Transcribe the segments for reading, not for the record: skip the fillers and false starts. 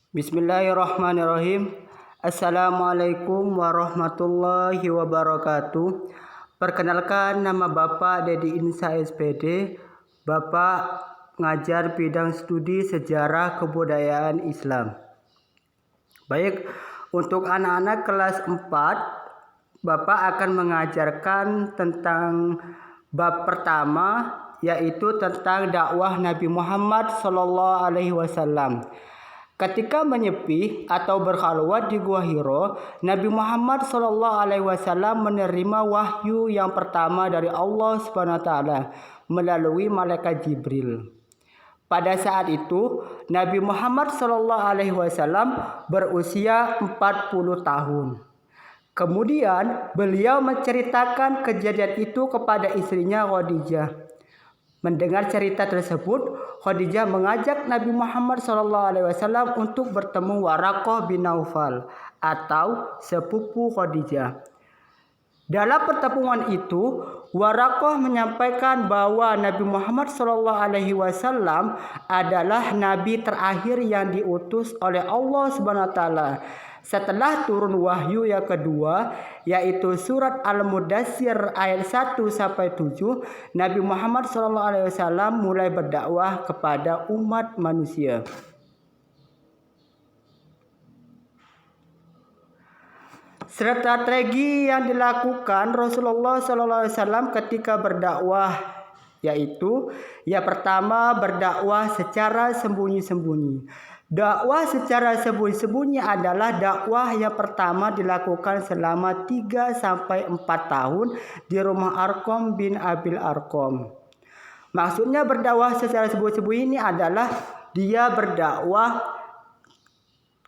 Bismillahirrahmanirrahim. Assalamualaikum warahmatullahi wabarakatuh. Perkenalkan, nama Bapak Dedi Insa SPD. Bapak ngajar bidang studi sejarah kebudayaan Islam. Baik, untuk anak-anak kelas 4, Bapak akan mengajarkan tentang bab pertama, yaitu tentang dakwah Nabi Muhammad SAW. Ketika menyepi atau berkhalwat di Gua Hiro, Nabi Muhammad SAW menerima wahyu yang pertama dari Allah SWT melalui malaikat Jibril. Pada saat itu, Nabi Muhammad SAW berusia 40 tahun. Kemudian beliau menceritakan kejadian itu kepada istrinya Khadijah. Mendengar cerita tersebut, Khadijah mengajak Nabi Muhammad SAW untuk bertemu Waraqah bin Naufal atau sepupu Khadijah. Dalam pertemuan itu, Waraqah menyampaikan bahwa Nabi Muhammad SAW adalah nabi terakhir yang diutus oleh Allah SWT. Setelah turun wahyu yang kedua, yaitu surat Al-Mudaththir ayat 1-7, Nabi Muhammad SAW mulai berdakwah kepada umat manusia. Strategi yang dilakukan Rasulullah SAW ketika berdakwah, yaitu yang pertama, berdakwah secara sembunyi-sembunyi. Dakwah secara sembunyi-sembunyi adalah dakwah yang pertama dilakukan selama 3-4 tahun di rumah Arqam bin Abil Arqam. Maksudnya berdakwah secara sembunyi-sembunyi ini adalah dia berdakwah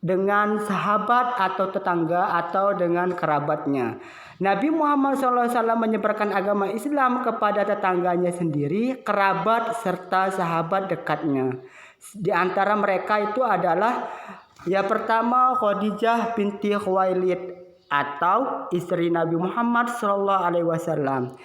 dengan sahabat atau tetangga atau dengan kerabatnya. Nabi Muhammad SAW menyebarkan agama Islam kepada tetangganya sendiri, kerabat, serta sahabat dekatnya. Di antara mereka itu adalah yang pertama Khadijah binti Khuwailid atau istri Nabi Muhammad SAW.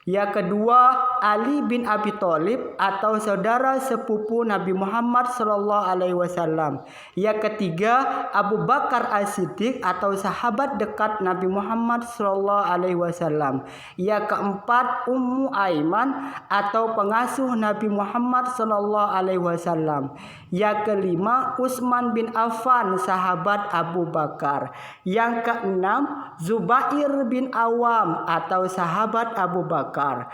Yang kedua Ali bin Abi Thalib atau saudara sepupu Nabi Muhammad SAW. Yang ketiga Abu Bakar As-Siddiq atau sahabat dekat Nabi Muhammad SAW. Yang keempat Ummu Aiman atau pengasuh Nabi Muhammad SAW. Yang kelima Utsman bin Affan, sahabat Abu Bakar. Yang keenam Zubair bin Awam atau sahabat Abu Bakar.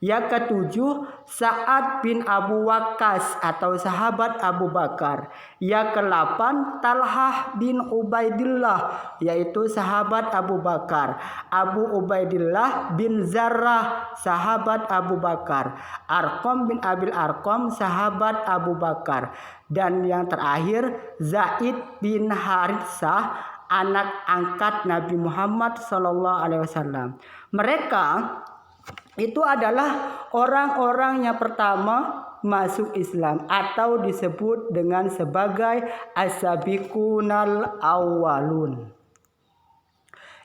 Yang ketujuh Sa'ad bin Abu Waqqas atau sahabat Abu Bakar. Yang kedelapan Talhah bin Ubaidillah, yaitu sahabat Abu Bakar. Abu Ubaidillah bin Zarrah, sahabat Abu Bakar. Arqam bin Abil Arqam, sahabat Abu Bakar. Dan yang terakhir Zaid bin Haritsah, anak angkat Nabi Muhammad SAW. Mereka itu adalah orang-orang yang pertama masuk Islam atau disebut dengan sebagai as-sabiqunal awwalun.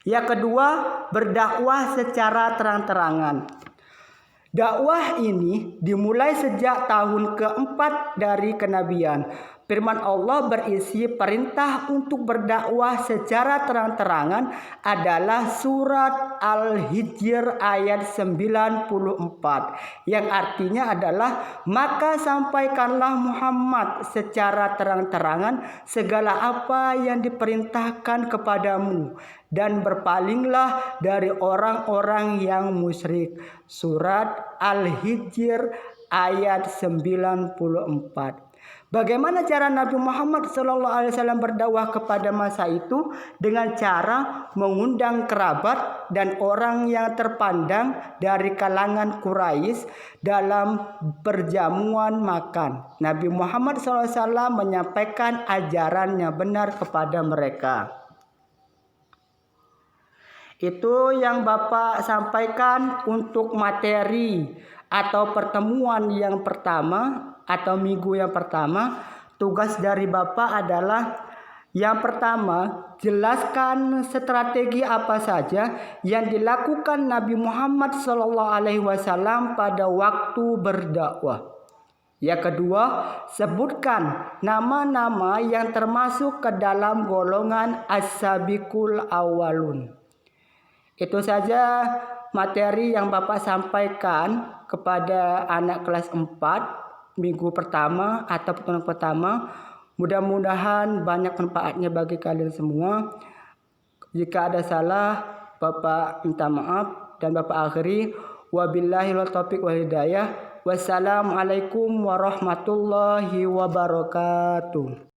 Yang kedua, berdakwah secara terang-terangan. Dakwah ini dimulai sejak tahun keempat dari kenabian. Firman Allah berisi perintah untuk berdakwah secara terang-terangan adalah surat Al-Hijr ayat 94, yang artinya adalah maka sampaikanlah Muhammad secara terang-terangan segala apa yang diperintahkan kepadamu dan berpalinglah dari orang-orang yang musyrik. Surat Al-Hijr ayat 94. Bagaimana cara Nabi Muhammad SAW berdakwah kepada masa itu? Dengan cara mengundang kerabat dan orang yang terpandang dari kalangan Quraisy dalam perjamuan makan. Nabi Muhammad SAW menyampaikan ajarannya benar kepada mereka. Itu yang Bapak sampaikan untuk materi atau pertemuan yang pertama atau minggu yang pertama. Tugas dari Bapak adalah yang pertama, jelaskan strategi apa saja yang dilakukan Nabi Muhammad SAW pada waktu berdakwah. Yang kedua, sebutkan nama-nama yang termasuk ke dalam golongan as-sabiqul awwalun. Itu saja materi yang Bapak sampaikan kepada anak kelas 4 minggu pertama atau pertemuan pertama. Mudah-mudahan banyak manfaatnya bagi kalian semua. Jika ada salah, Bapak minta maaf dan Bapak akhiri. Wabillahi taufiq wal hidayah. Wassalamualaikum warahmatullahi wabarakatuh.